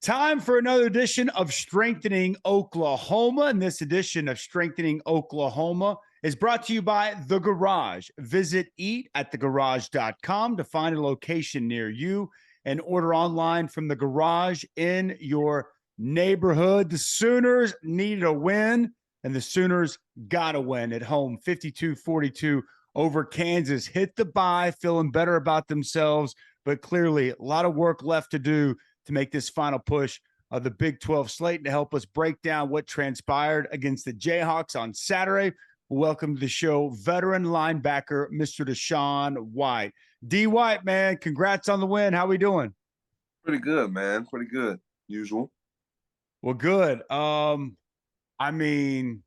Time for another edition of Strengthening Oklahoma. And this edition of Strengthening Oklahoma is brought to you by The Garage. Visit eatatthegarage.com to find a location near you and order online from The Garage in your neighborhood. The Sooners needed a win, and the Sooners got a win at home, 52-42 over Kansas. Hit the bye, feeling better about themselves, but clearly a lot of work left to do to make this final push of the Big 12 slate. To help us break down what transpired against the Jayhawks on Saturday, welcome to the show, veteran linebacker, Mr. DaShaun White. D. White, man, congrats on the win. How we doing? Pretty good, man. Pretty good. Usual. Well, good. I mean,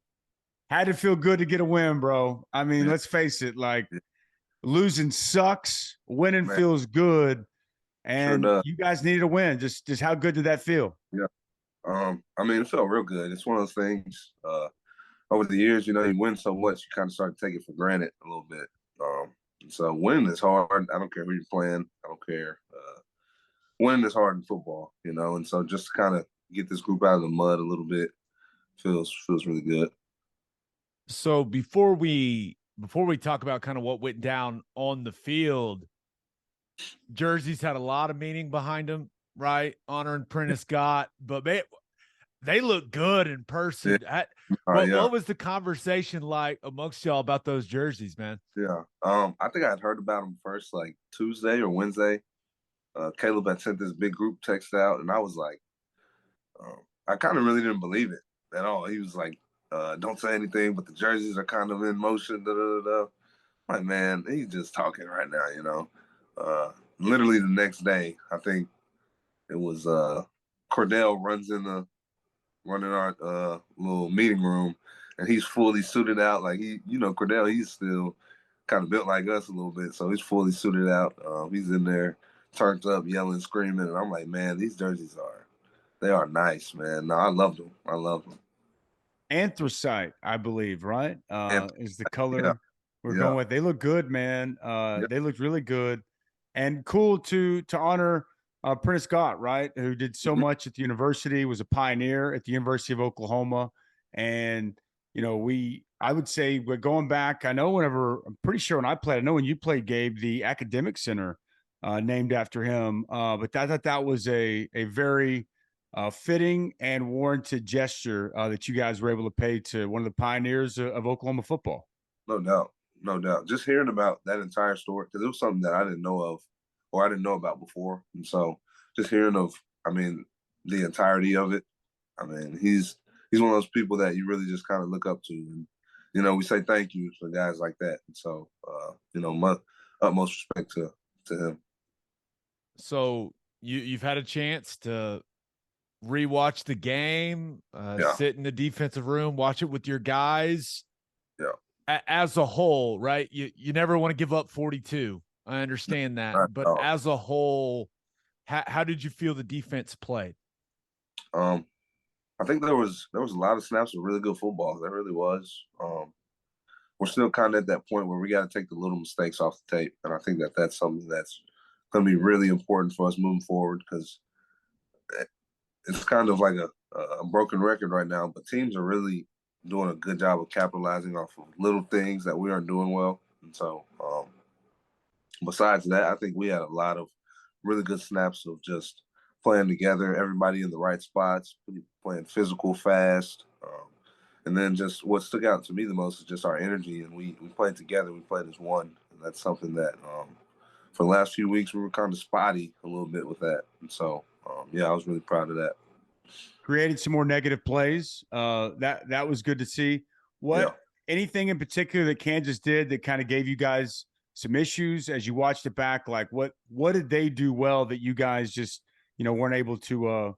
had to feel good to get a win, bro. I mean, Yeah, let's face it, like losing sucks, winning man. feels good. Sure And does. you guys needed a win. Just how good did that feel? Yeah. I mean, it felt real good. It's one of those things. Over the years, you win so much, you kind of start to take it for granted a little bit. So winning is hard. I don't care who you're playing. I don't care. Winning is hard in football. And so just to kind of get this group out of the mud a little bit feels really good. So before we talk about kind of what went down on the field, jerseys had a lot of meaning behind them, right? Honoring Prentice Scott, but they look good in person. Yeah. What was the conversation like amongst y'all about those jerseys, man? Yeah. I think I had heard about them first like Tuesday or Wednesday. Caleb had sent this big group text out, and I was like, I kind of really didn't believe it at all. He was like, don't say anything, but the jerseys are kind of in motion. Da, da, da, da. I'm like, man, he's just talking right now. Literally the next day, I think it was Cordell running our little meeting room, and he's fully suited out. Like Cordell, he's still kind of built like us a little bit, so he's fully suited out. He's in there, turned up, yelling, screaming, and I'm like, man, these jerseys they are nice, man. No, I love them. I love them. Anthracite, I believe, right? And Is the yeah, color we're going yeah, with. They look good, man. yeah. They looked really good, and cool to honor Prentice Scott, right? Who did so Mhm. much at the university, was a pioneer at the University of Oklahoma, and I would say we're going back. I know whenever I'm pretty sure when I played, I know when you played, Gabe, the academic center named after him. But I thought that was a very fitting and warranted gesture that you guys were able to pay to one of the pioneers of Oklahoma football. No doubt, no doubt. Just hearing about that entire story, because it was something that I didn't know of, or I didn't know about before, and so just hearing I mean, the entirety of it. I mean, he's one of those people that you really just kind of look up to, and we say thank you for guys like that. And so, my utmost respect to him. So you've had a chance to rewatch the game, Yeah, sit in the defensive room, watch it with your guys. yeah. As a whole, right? You never want to give up 42. I understand that, Not at but all. as a whole, how did you feel the defense played? Um, I think there was a lot of snaps of really good football. There really was. We're still kind of at that point where we got to take the little mistakes off the tape, and I think that's something that's going to be really important for us moving forward, because it's kind of like a broken record right now. But teams are really doing a good job of capitalizing off of little things that we aren't doing well, and so besides that, I think we had a lot of really good snaps of just playing together, everybody in the right spots, playing physical, fast. And then just what stuck out to me the most is just our energy. And we played together, we played as one. And that's something that for the last few weeks we were kind of spotty a little bit with that. And so, yeah, I was really proud of that. Created some more negative plays. That was good to see. Yeah. Anything in particular that Kansas did that kind of gave you guys some issues as you watched it back? Like what did they do well that you guys just weren't able to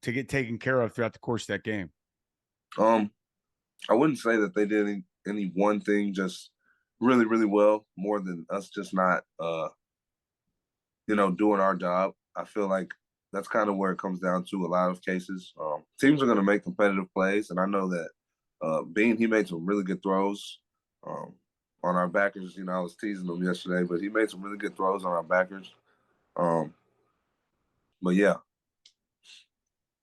get taken care of throughout the course of that game? I wouldn't say that they did any one thing just really, really well, more than us just not doing our job. I feel like that's kind of where it comes down to a lot of cases. Teams are going to make competitive plays, and I know that Bean, he made some really good throws on our backers. I was teasing him yesterday, but he made some really good throws on our backers. But yeah.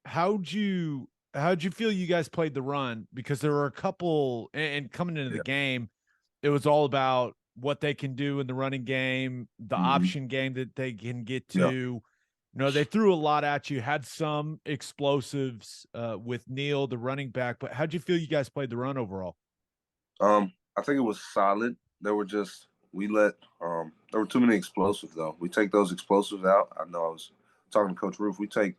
how'd you feel you guys played the run? Because there were a couple, and coming into the game, it was all about what they can do in the running game, the Mm-hmm. option game that they can get to. Yeah. You know, they threw a lot at you, had some explosives with Neal, the running back, but how'd you feel you guys played the run overall? I think it was solid. There were just there were too many explosives though. We take those explosives out. I know I was talking to Coach Roof. We take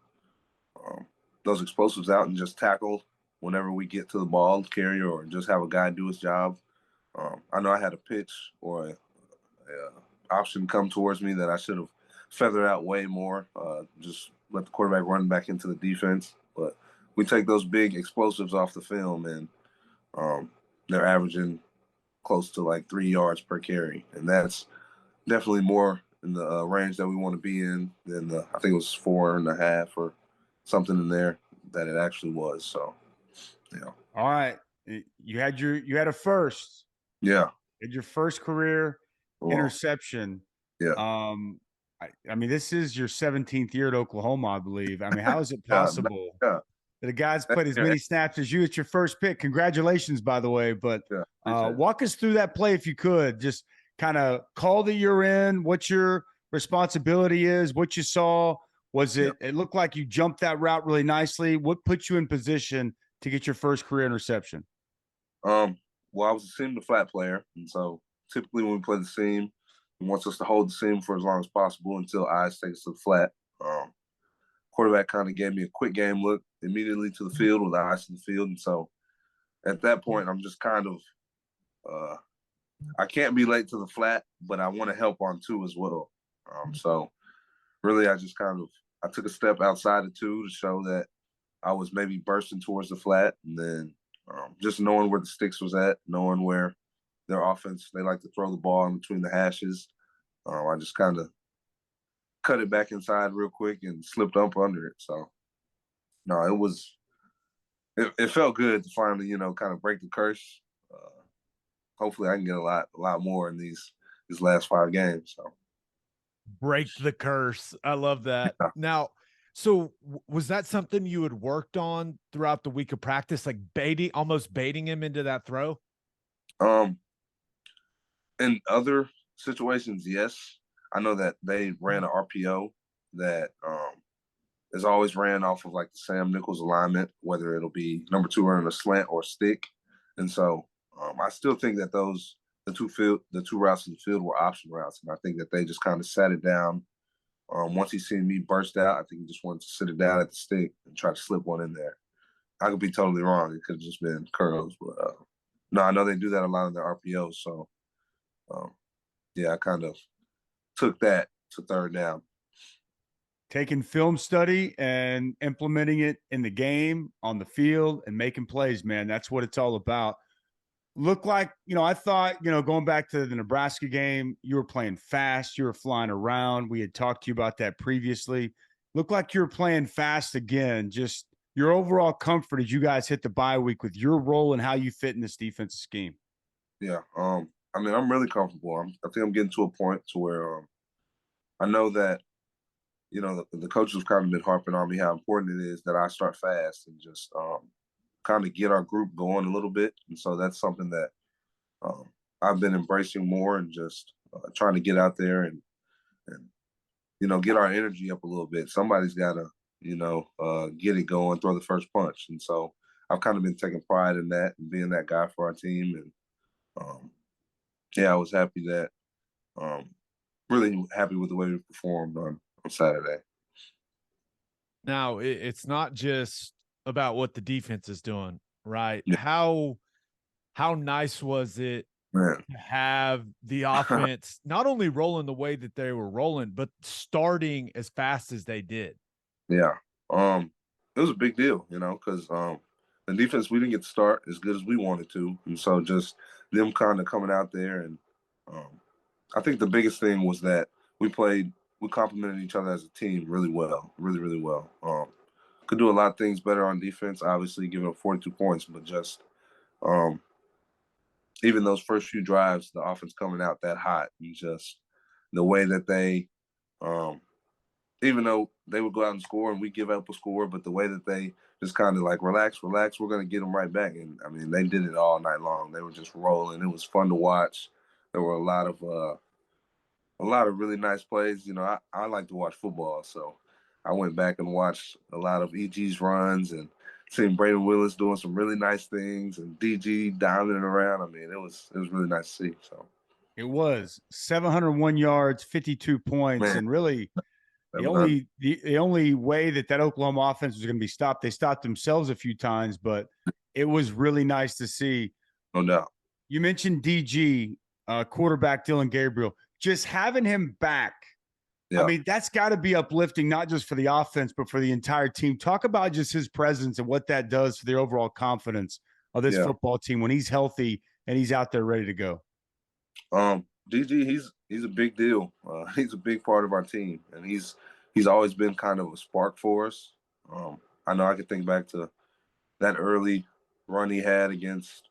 those explosives out and just tackle whenever we get to the ball carrier or just have a guy do his job. I know I had a pitch or a option come towards me that I should have feathered out way more. Just let the quarterback run back into the defense. But we take those big explosives off the film, and they're averaging close to like 3 yards per carry, and that's definitely more in the range that we want to be in than I think it was 4.5 or something in there that it actually was. So, All right. You had a first. Yeah. You had your first career interception. Yeah. I mean, this is your 17th year at Oklahoma, I believe. I mean, how is it possible that a guy's played as many snaps as you? It's your first pick. Congratulations, by the way. But walk us through that play if you could. Just kind of call that you're in, what your responsibility is, what you saw. Was it? It looked like you jumped that route really nicely. What put you in position to get your first career interception? Well, I was a seam to flat player, and so typically when we play the seam, he wants us to hold the seam for as long as possible until eyes take us to the flat. Quarterback kind of gave me a quick game look immediately to the field with eyes to the field, and so at that point, I'm just kind of I can't be late to the flat, but I want to help on two as well. So really, I just I took a step outside of two to show that I was maybe bursting towards the flat, and then just knowing where the sticks was at, knowing where their offense, they like to throw the ball in between the hashes. I just kind of cut it back inside real quick and slipped up under it. So, no, it felt good to finally, kind of break the curse. Hopefully I can get a lot more in these last 5 games. So break the curse. I love that. Yeah. Now, so was that something you had worked on throughout the week of practice, like almost baiting him into that throw? In other situations, yes. I know that they ran an RPO that is always ran off of like the Sam Nichols alignment, whether it'll be number 2 running a slant or stick. And so I still think that the two routes in the field were option routes, and I think that they just kind of sat it down. Once he seen me burst out, I think he just wanted to sit it down at the stick and try to slip one in there. I could be totally wrong. It could have just been curls, but no, I know they do that a lot in their RPOs. So, yeah, I kind of took that to third down. Taking film study and implementing it in the game, on the field, and making plays, man. That's what it's all about. Look like, I thought, going back to the Nebraska game, you were playing fast. You were flying around. We had talked to you about that previously. Looked like you were playing fast again. Just your overall comfort as you guys hit the bye week with your role and how you fit in this defensive scheme. Yeah. I mean, I'm really comfortable. I think I'm getting to a point to where I know that, the coaches have kind of been harping on me how important it is that I start fast and just kind of get our group going a little bit. And so that's something that I've been embracing more and just trying to get out there and get our energy up a little bit. Somebody's got to, get it going, throw the first punch. And so I've kind of been taking pride in that and being that guy for our team. And yeah, I was happy that, really happy with the way we performed on Saturday. Now, it's not just about what the defense is doing, right? Yeah. How nice was it Man. to have the offense not only rolling the way that they were rolling, but starting as fast as they did? Yeah. It was a big deal, because the defense, we didn't get to start as good as we wanted to. And so just them kind of coming out there. And I think the biggest thing was that we complemented each other as a team really well, really, really well. Could do a lot of things better on defense, obviously giving up 42 points, but just even those first few drives, the offense coming out that hot, and just the way that they even though they would go out and score and we give up a score, but the way that they just kind of like relax, we're going to get them right back. And I mean, they did it all night long. They were just rolling. It was fun to watch. There were a lot of really nice plays. You know, I like to watch football, so I went back and watched a lot of EG's runs and seeing Braden Willis doing some really nice things and DG dialing it around. I mean, it was really nice to see. So It was 701 yards, 52 points, man, and really the only way that Oklahoma offense was going to be stopped, they stopped themselves a few times, but it was really nice to see. no doubt. You mentioned DG, quarterback Dylan Gabriel, just having him back. Yeah. I mean, that's got to be uplifting, not just for the offense, but for the entire team. Talk about just his presence and what that does for the overall confidence of this football team when he's healthy and he's out there ready to go. DG, he's a big deal. He's a big part of our team, and he's always been kind of a spark for us. I know I can think back to that early run he had against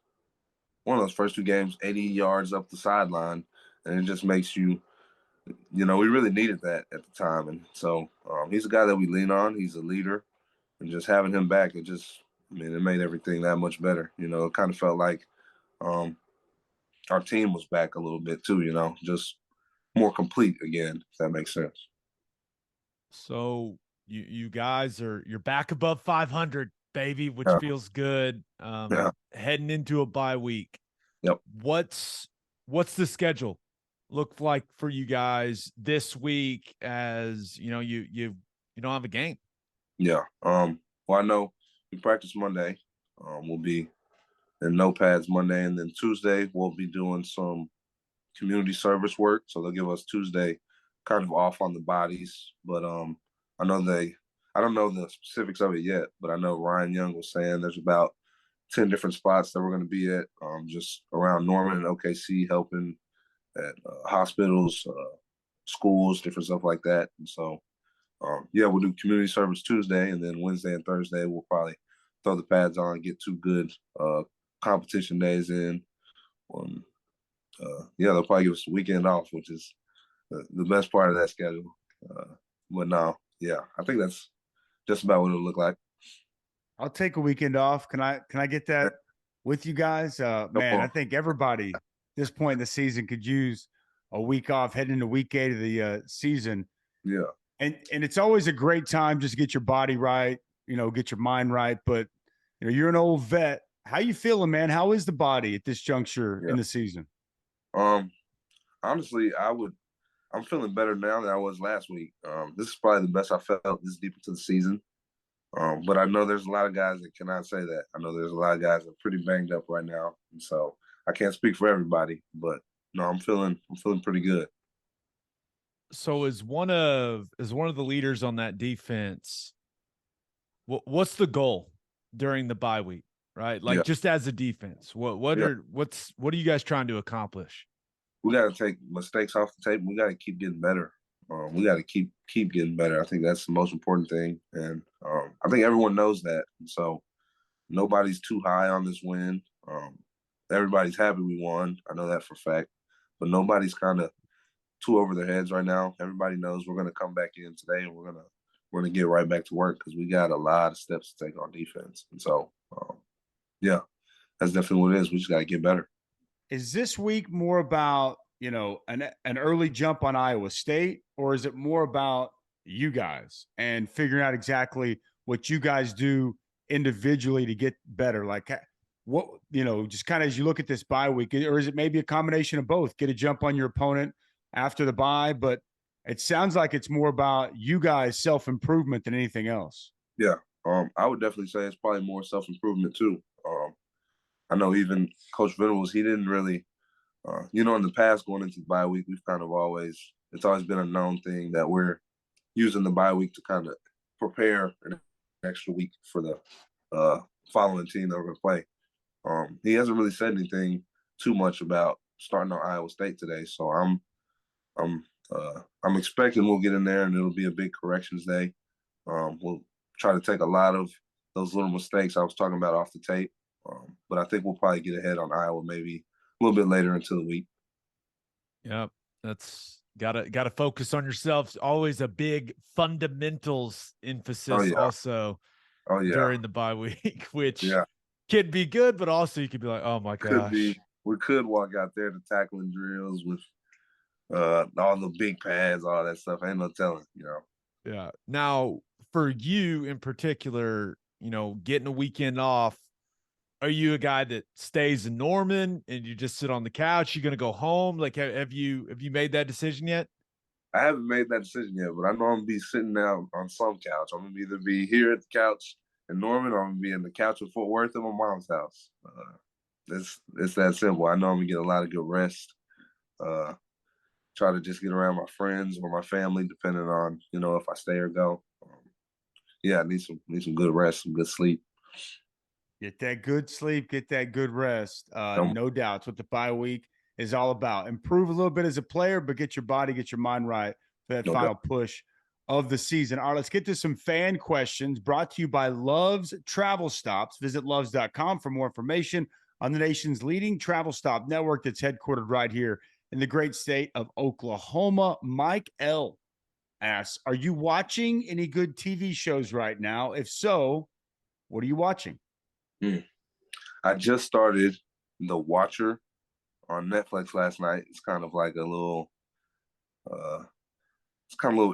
one of those first two games, 80 yards up the sideline, and it just makes you, you know, we really needed that at the time. And so he's a guy that we lean on. He's a leader, and just having him back, it made everything that much better. You know, it kind of felt like our team was back a little bit too, you know, just more complete again, if that makes sense. So you guys you're back above 500, baby, which feels good. Heading into a bye week. Yep. What's the schedule look like for you guys this week? As you know, you don't have a game. Yeah. Well, I know we practice Monday. We'll be in notepads Monday, and then Tuesday we'll be doing some community service work. So they'll give us Tuesday kind of off on the bodies. But I don't know the specifics of it yet, but I know Ryan Young was saying there's about 10 different spots that we're going to be at, just around Norman and OKC, helping at hospitals, schools, different stuff like that. And so, we'll do community service Tuesday, and then Wednesday and Thursday we'll probably throw the pads on, get 2 good competition days in. They'll probably give us the weekend off, which is the best part of that schedule. But no, I think that's just about what it'll look like. I'll take a weekend off. Can I get that with you guys? Man, I think everybody at this point in the season could use a week off heading into week 8 of the season. Yeah. And it's always a great time just to get your body right, you know, get your mind right. But you know, you're an old vet. How you feeling, man? How is the body at this juncture in the season? Honestly, I'm feeling better now than I was last week. This is probably the best I felt this deep into the season. But I know there's a lot of guys that cannot say that. I know there's a lot of guys that are pretty banged up right now. And so I can't speak for everybody, but no, I'm feeling pretty good. So as one of the leaders on that defense, what's the goal during the bye week, right? Like just as a defense, what are you guys trying to accomplish? We got to take mistakes off the table. We got to keep getting better. We got to keep getting better. I think that's the most important thing, and I think everyone knows that. And so nobody's too high on this win. Everybody's happy we won. I know that for a fact, but nobody's kind of too over their heads right now. Everybody knows we're going to come back in today, and we're gonna get right back to work because we got a lot of steps to take on defense. And so, that's definitely what it is. We just got to get better. Is this week more about, you know, an early jump on Iowa State, or is it more about you guys and figuring out exactly what you guys do individually to get better? Like what, you know, just kind of as you look at this bye week, or is it maybe a combination of both? Get a jump on your opponent after the bye, but it sounds like it's more about you guys self-improvement than anything else. Yeah. I would definitely say it's probably more self-improvement too. I know even Coach Venables, he didn't really, in the past going into the bye week, it's always been a known thing that we're using the bye week to kind of prepare an extra week for the following team that we're going to play. He hasn't really said anything too much about starting on Iowa State today, so I'm expecting we'll get in there and it'll be a big corrections day. We'll try to take a lot of those little mistakes I was talking about off the tape. But I think we'll probably get ahead on Iowa maybe a little bit later into the week. Yep, that's Gotta focus on yourself. Always a big fundamentals emphasis also during the bye week, which can be good, but also you could be like, oh my gosh. We could walk out there to tackling drills with all the big pads, all that stuff. Ain't no telling, Yeah. Now, for you in particular, getting a weekend off, are you a guy that stays in Norman and you just sit on the couch? You going to go home? Like, have you made that decision yet? I haven't made that decision yet, but I know I'm gonna be sitting down on some couch. I'm gonna either be here at the couch in Norman, or I'm gonna be in the couch in Fort Worth at my mom's house. It's that simple. I know I'm gonna get a lot of good rest. Try to just get around my friends or my family, depending on if I stay or go. I need some good rest, some good sleep. Get that good sleep, get that good rest. No doubt. It's what the bye week is all about. Improve a little bit as a player, but get your body, get your mind right for that final push of the season. All right, let's get to some fan questions brought to you by Love's Travel Stops. Visit loves.com for more information on the nation's leading travel stop network that's headquartered right here in the great state of Oklahoma. Mike L. asks, are you watching any good TV shows right now? If so, what are you watching? I just started The Watcher on Netflix last night. It's kind of like a little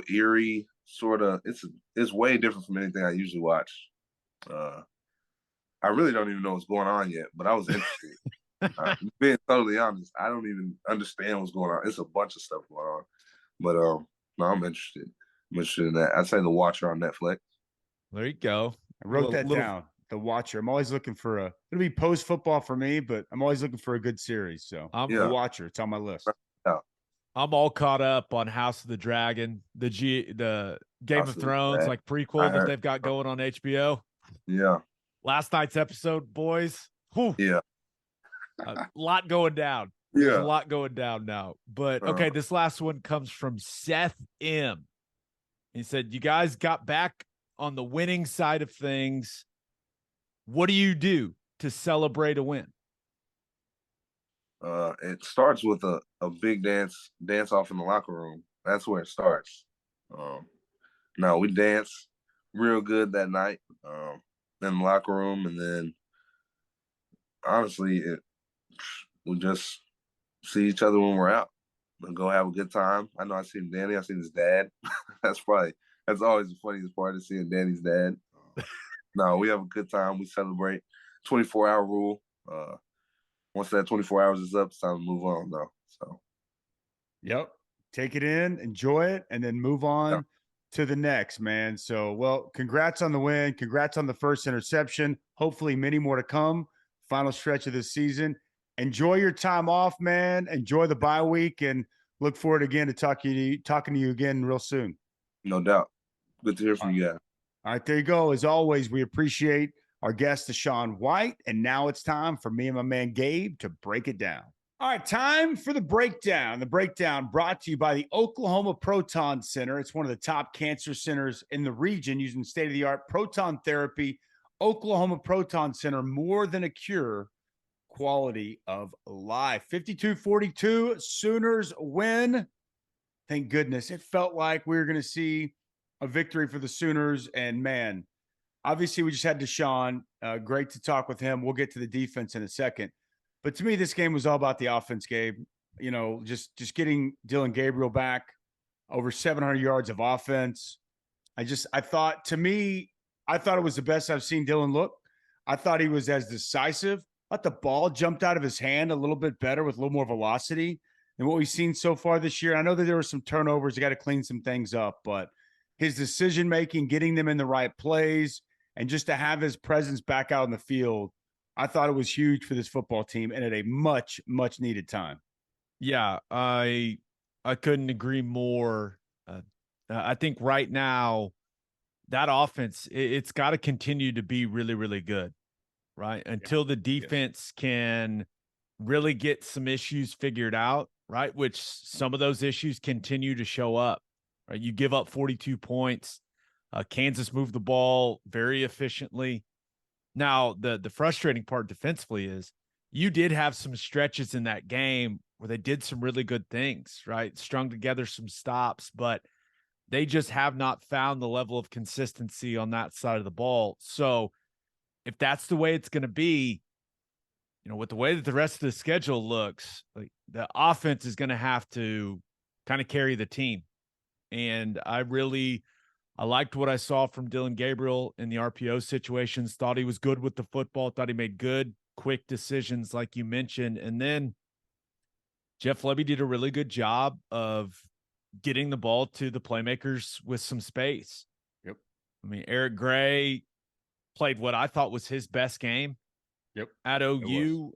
eerie, sort of. It's way different from anything I usually watch. I really don't even know what's going on yet, but I was interested. Being totally honest, I don't even understand what's going on. It's a bunch of stuff going on, but no, I'm interested. I'm interested in that. I'd say The Watcher on Netflix. There you go. I wrote that down. The Watcher. I'm always looking for it'll be post football for me, but I'm always looking for a good series. So The Watcher. It's on my list. Yeah. I'm all caught up on House of the Dragon, the Game of Thrones, like prequel that they've got going on HBO. Yeah. Last night's episode, boys. Whew. Yeah. A lot going down. There's a lot going down now. But okay, this last one comes from Seth M. He said, you guys got back on the winning side of things. What do you do to celebrate a win? It starts with a big dance off in the locker room. That's where it starts. No, we danced real good that night in the locker room, and then honestly, we just see each other when we're out and go have a good time. I know I seen Danny. I seen his dad. That's always the funniest part, is seeing Danny's dad. No, we have a good time. We celebrate. 24-hour rule. Once that 24 hours is up, it's time to move on, though. So, yep, take it in, enjoy it, and then move on to the next, man. So, well, congrats on the win. Congrats on the first interception. Hopefully, many more to come. Final stretch of this season. Enjoy your time off, man. Enjoy the bye week, and look forward again to talking to you again real soon. No doubt. Good to hear from you guys. All right, there you go. As always, we appreciate our guest, DaShaun White. And now it's time for me and my man Gabe to break it down. All right, time for the breakdown. The breakdown brought to you by the Oklahoma Proton Center. It's one of the top cancer centers in the region using state-of-the-art proton therapy. Oklahoma Proton Center, more than a cure, quality of life. 52-42, Sooners win. Thank goodness. It felt like we were going to see a victory for the Sooners, and man, obviously we just had DaShaun. Great to talk with him. We'll get to the defense in a second. But to me, this game was all about the offense, Gabe. Just getting Dylan Gabriel back, over 700 yards of offense. I thought it was the best I've seen Dylan look. I thought he was as decisive. I thought the ball jumped out of his hand a little bit better with a little more velocity than what we've seen so far this year. I know that there were some turnovers. You got to clean some things up, but his decision-making, getting them in the right plays, and just to have his presence back out in the field, I thought it was huge for this football team and at a much, much needed time. Yeah, I couldn't agree more. I think right now that offense, it's got to continue to be really, really good, right? Until the defense can really get some issues figured out, right? Which some of those issues continue to show up. Right? You give up 42 points. Kansas moved the ball very efficiently. Now, the frustrating part defensively is you did have some stretches in that game where they did some really good things, right? Strung together some stops, but they just have not found the level of consistency on that side of the ball. So if that's the way it's going to be, with the way that the rest of the schedule looks, like the offense is going to have to kind of carry the team. And I liked what I saw from Dylan Gabriel in the RPO situations. Thought he was good with the football. Thought he made good, quick decisions, like you mentioned. And then Jeff Lebby did a really good job of getting the ball to the playmakers with some space. Yep. I mean, Eric Gray played what I thought was his best game. Yep. At OU.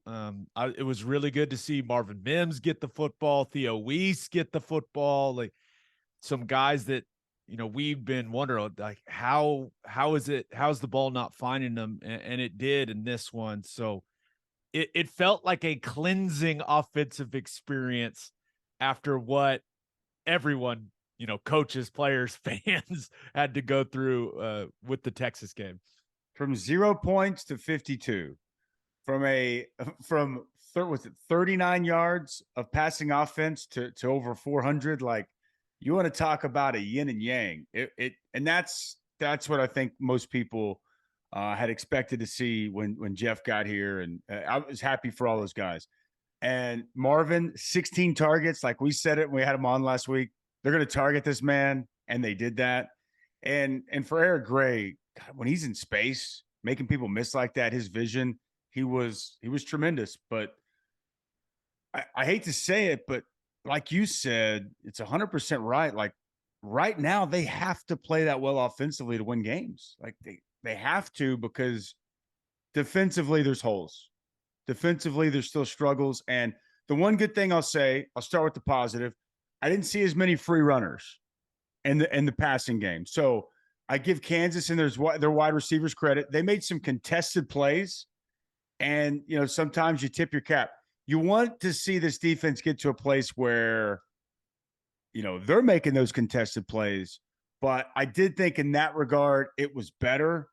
It was really good to see Marvin Mims get the football, Theo Weiss get the football, like some guys that, we've been wondering, like, how's the ball not finding them? And it did in this one. So it felt like a cleansing offensive experience after what everyone, coaches, players, fans had to go through with the Texas game. From 0 points to 52, from 39 yards of passing offense to over 400. Like, you want to talk about a yin and yang. And that's what I think most people had expected to see when Jeff got here, and I was happy for all those guys. And Marvin, 16 targets, like we said it when we had him on last week. They're going to target this man, and they did that. And for Eric Gray, God, when he's in space, making people miss like that, his vision, he was tremendous. But I hate to say it, but like you said, it's 100% right. Like, right now, they have to play that well offensively to win games. Like, they have to, because defensively there's holes. Defensively, there's still struggles. And the one good thing I'll say, I'll start with the positive. I didn't see as many free runners in the passing game. So I give Kansas and their wide receivers credit. They made some contested plays, and sometimes you tip your cap. You want to see this defense get to a place where they're making those contested plays. But I did think in that regard it was better.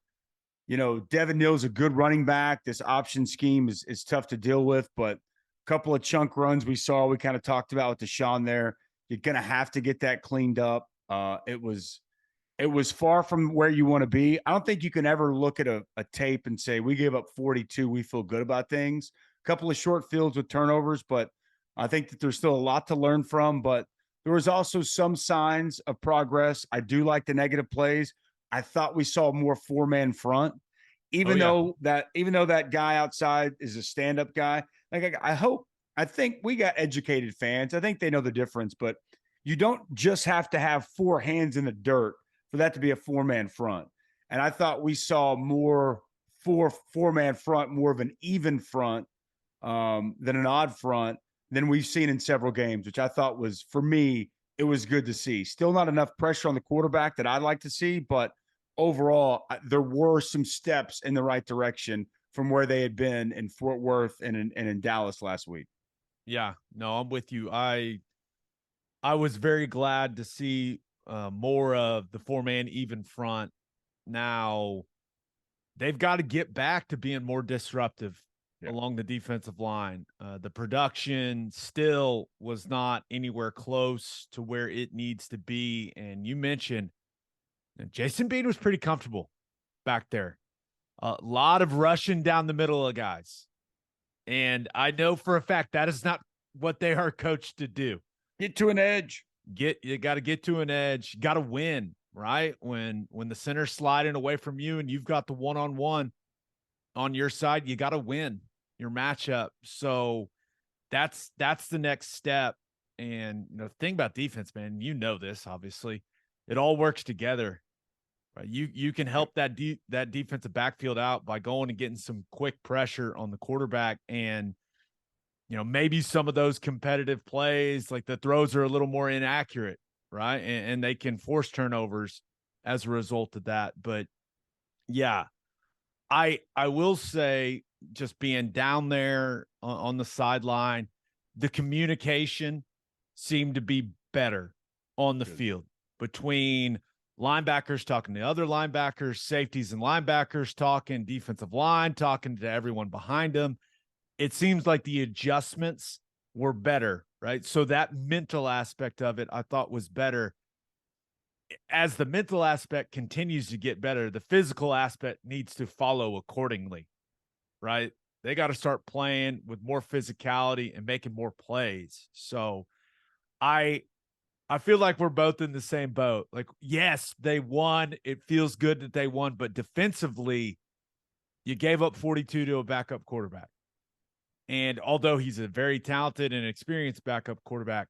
Devin Neal's a good running back. This option scheme is tough to deal with, but a couple of chunk runs we kind of talked about with DaShaun there. You're going to have to get that cleaned up. It was far from where you want to be. I don't think you can ever look at a tape and say, we gave up 42, we feel good about things. A couple of short fields with turnovers, but I think that there's still a lot to learn from. But there was also some signs of progress. I do like the negative plays. I thought we saw more four-man front, even though that guy outside is a stand-up guy. Like, I think we got educated fans. I think they know the difference, but you don't just have to have four hands in the dirt for that to be a four-man front. And I thought we saw more four-man front, more of an even front than an odd front than we've seen in several games, which I thought was, for me, it was good to see. Still not enough pressure on the quarterback that I'd like to see, but overall, there were some steps in the right direction from where they had been in Fort Worth and in Dallas last week. Yeah, no, I'm with you. I was very glad to see more of the four-man even front. Now, they've got to get back to being more disruptive along the defensive line. The production still was not anywhere close to where it needs to be. And you mentioned Jason Bean was pretty comfortable back there. A lot of rushing down the middle of guys. And I know for a fact that is not what they are coached to do. Get to an edge. You got to get to an edge. You got to win, right? When the center's sliding away from you and you've got the one-on-one on your side, you got to win your matchup. So that's the next step. And the thing about defense, man, this, obviously, it all works together. Right? You can help that defensive backfield out by going and getting some quick pressure on the quarterback, and maybe some of those competitive plays, like the throws are a little more inaccurate, right? And they can force turnovers as a result of that. But yeah, I will say, just being down there on the sideline, the communication seemed to be better on the field between linebackers talking to other linebackers, safeties and linebackers talking, defensive line talking to everyone behind them. It seems like the adjustments were better, right? So that mental aspect of it, I thought was better. As the mental aspect continues to get better, the physical aspect needs to follow accordingly, right? They got to start playing with more physicality and making more plays. So I feel like we're both in the same boat. Like, yes, they won. It feels good that they won, but defensively, you gave up 42 to a backup quarterback. And although he's a very talented and experienced backup quarterback,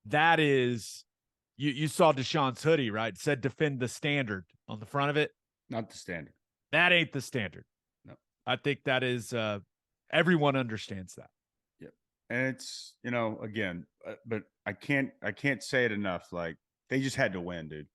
that is, you saw DaShaun's hoodie, right? It said defend the standard on the front of it. Not the standard. That ain't the standard. No. I think that is, everyone understands that. Yep. And it's, again, but I can't say it enough. Like, they just had to win, dude.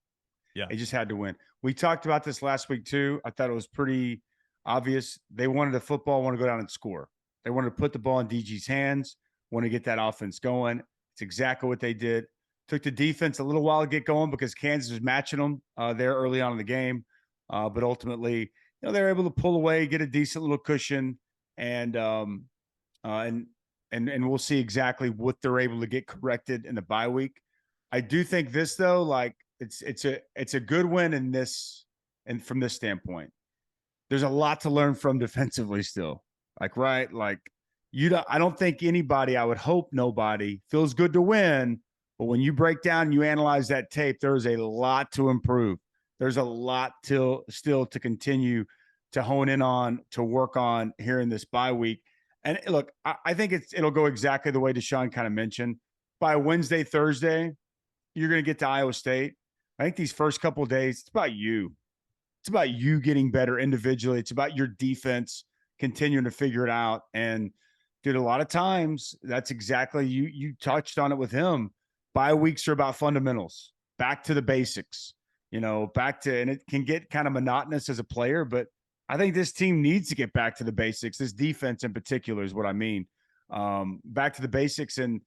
Yeah. They just had to win. We talked about this last week too. I thought it was pretty obvious. They wanted the football, want to go down and score. They wanted to put the ball in DG's hands, want to get that offense going. It's exactly what they did. Took the defense a little while to get going because Kansas was matching them there early on in the game. But ultimately, they were able to pull away, get a decent little cushion, and we'll see exactly what they're able to get corrected in the bye week. I do think this though, like it's a good win in this, and from this standpoint, there's a lot to learn from defensively still. Like, right, like I don't think anybody, I would hope nobody, feels good to win. But when you break down and you analyze that tape, there's a lot to improve. There's a lot still to continue to hone in on, to work on here in this bye week. And look, I think it'll go exactly the way DaShaun kind of mentioned. By Wednesday, Thursday, you're going to get to Iowa State. I think these first couple of days, it's about you. It's about you getting better individually. It's about your defense continuing to figure it out. And dude, a lot of times that's exactly, you touched on it with him. Bye weeks are about fundamentals, back to the basics, back to, and it can get kind of monotonous as a player, but I think this team needs to get back to the basics. This defense in particular is what I mean. Back to the basics and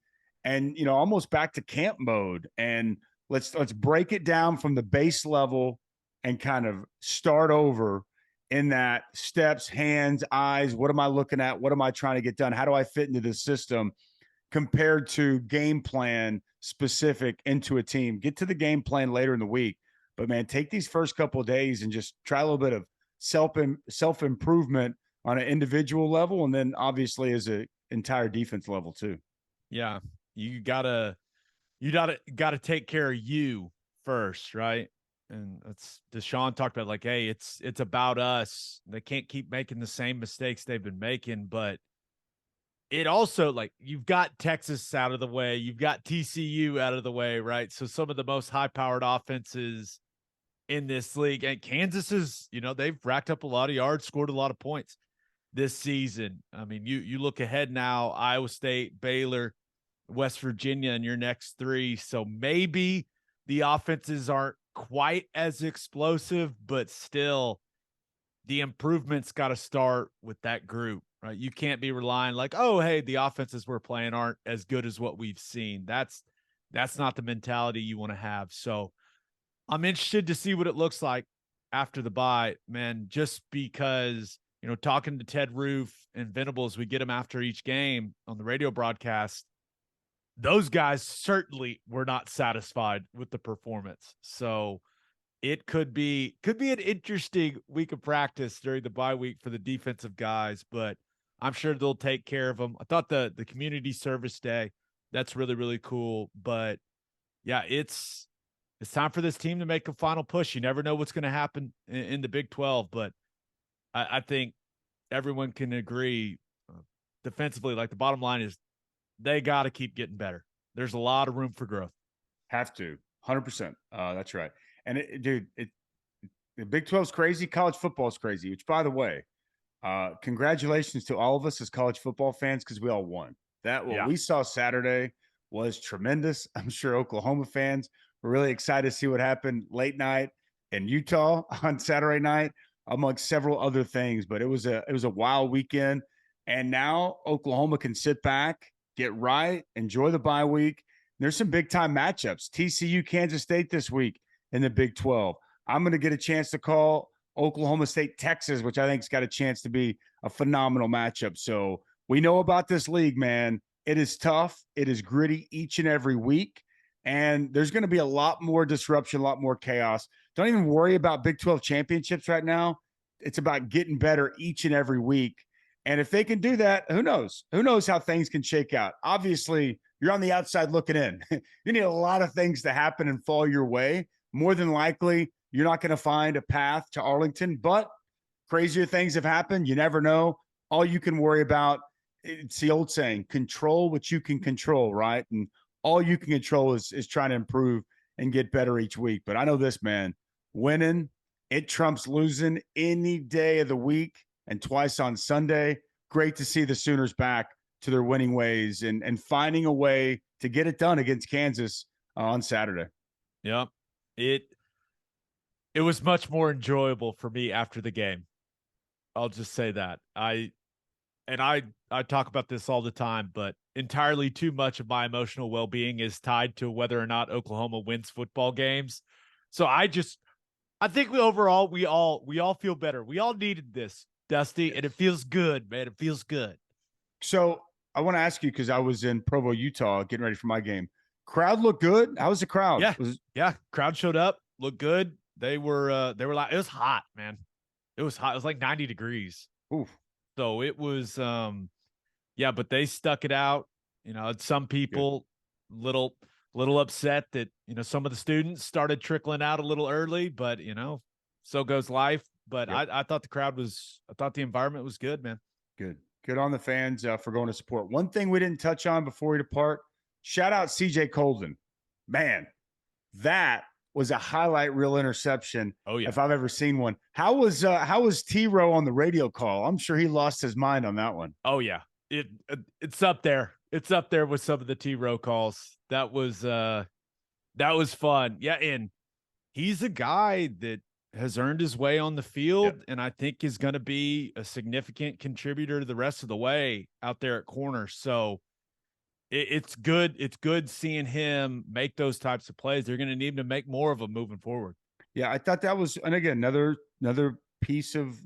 almost back to camp mode. And let's break it down from the base level and kind of start over in that steps, hands, eyes. What am I looking at? What am I trying to get done? How do I fit into the system compared to game plan specific into a team? Get to the game plan later in the week. But man, take these first couple of days and just try a little bit of self-improvement on an individual level. And then obviously as an entire defense level too. Yeah. You gotta take care of you first, right? And that's DaShaun talked about, like, hey, it's about us. They can't keep making the same mistakes they've been making, but it also, like, you've got Texas out of the way, you've got TCU out of the way, right? So some of the most high-powered offenses in this league, and Kansas is, they've racked up a lot of yards, scored a lot of points this season. I mean, you look ahead now, Iowa State, Baylor, West Virginia in your next three. So maybe the offenses aren't quite as explosive, but still the improvements got to start with that group, right? You can't be relying like, oh, hey, the offenses we're playing aren't as good as what we've seen. That's not the mentality you want to have. So I'm interested to see what it looks like after the bye, man, just because, talking to Ted Roof and Venables, we get them after each game on the radio broadcast. Those guys certainly were not satisfied with the performance. So it could be an interesting week of practice during the bye week for the defensive guys, but I'm sure they'll take care of them. I thought the community service day, that's really, really cool. But yeah, it's time for this team to make a final push. You never know what's going to happen in the Big 12, but I think everyone can agree defensively, like the bottom line is they got to keep getting better. There's a lot of room for growth. Have to. 100%. That's right. And dude, the Big 12 is crazy. College football is crazy, which, by the way, congratulations to all of us as college football fans, because we all won. What we saw Saturday was tremendous. I'm sure Oklahoma fans were really excited to see what happened late night in Utah on Saturday night, amongst several other things. But it was a wild weekend. And now Oklahoma can sit back, get right, enjoy the bye week. There's some big-time matchups. TCU, Kansas State this week in the Big 12. I'm going to get a chance to call Oklahoma State, Texas, which I think has got a chance to be a phenomenal matchup. So we know about this league, man. It is tough. It is gritty each and every week. And there's going to be a lot more disruption, a lot more chaos. Don't even worry about Big 12 championships right now. It's about getting better each and every week. And if they can do that, who knows? Who knows how things can shake out? Obviously, you're on the outside looking in. You need a lot of things to happen and fall your way. More than likely, you're not going to find a path to Arlington, but crazier things have happened. You never know. All you can worry about, it's the old saying, control what you can control, right? And all you can control is trying to improve and get better each week. But I know this, man, winning, it trumps losing any day of the week and twice on Sunday. Great to see the Sooners back to their winning ways and finding a way to get it done against Kansas on Saturday. Yep. It was much more enjoyable for me after the game. I'll just say that. I talk about this all the time, but entirely too much of my emotional well-being is tied to whether or not Oklahoma wins football games. So I think we all feel better. We all needed this, Dusty, and it feels good, man. It feels good. So I want to ask you, because I was in Provo, Utah, getting ready for my game. Crowd looked good. How was the crowd? Yeah. Crowd showed up, looked good. They were like, it was hot, man. It was hot. It was like 90 degrees. Oof. So it was, but they stuck it out. Some people little upset that, some of the students started trickling out a little early, but so goes life. But I thought the environment was good, man. Good on the fans for going to support. One thing we didn't touch on before we depart, shout out CJ Colden. Man, that was a highlight reel interception. Oh yeah, if I've ever seen one. How was T-Row on the radio call? I'm sure he lost his mind on that one. Oh yeah, it's up there. It's up there with some of the T-Row calls. That was fun. Yeah, and he's a guy that has earned his way on the field, and I think is going to be a significant contributor to the rest of the way out there at corner. So it's good. It's good seeing him make those types of plays. They're going to need him to make more of them moving forward. Yeah, I thought that was, and again, another piece of,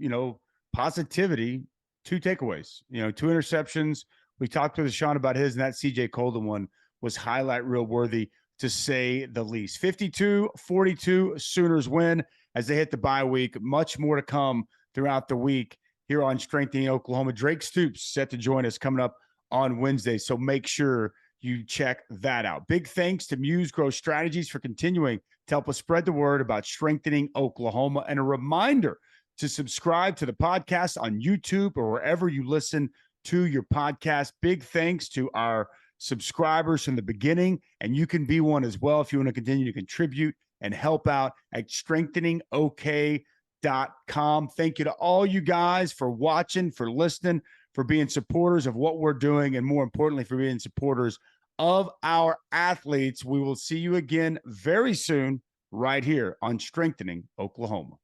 positivity. 2 takeaways, 2 interceptions. We talked with DaShaun about his, and that CJ Colden one was highlight reel worthy, to say the least. 52-42 Sooners win as they hit the bye week. Much more to come throughout the week here on Strengthening Oklahoma. Drake Stoops set to join us coming up on Wednesday, so make sure you check that out. Big thanks to Muse Growth Strategies for continuing to help us spread the word about strengthening Oklahoma. And a reminder to subscribe to the podcast on YouTube or wherever you listen to your podcast. Big thanks to our subscribers from the beginning, and you can be one as well if you want to continue to contribute and help out at strengtheningok.com. Thank you to all you guys for watching, for listening, for being supporters of what we're doing, and more importantly, for being supporters of our athletes. We will see you again very soon right here on Strengthening Oklahoma.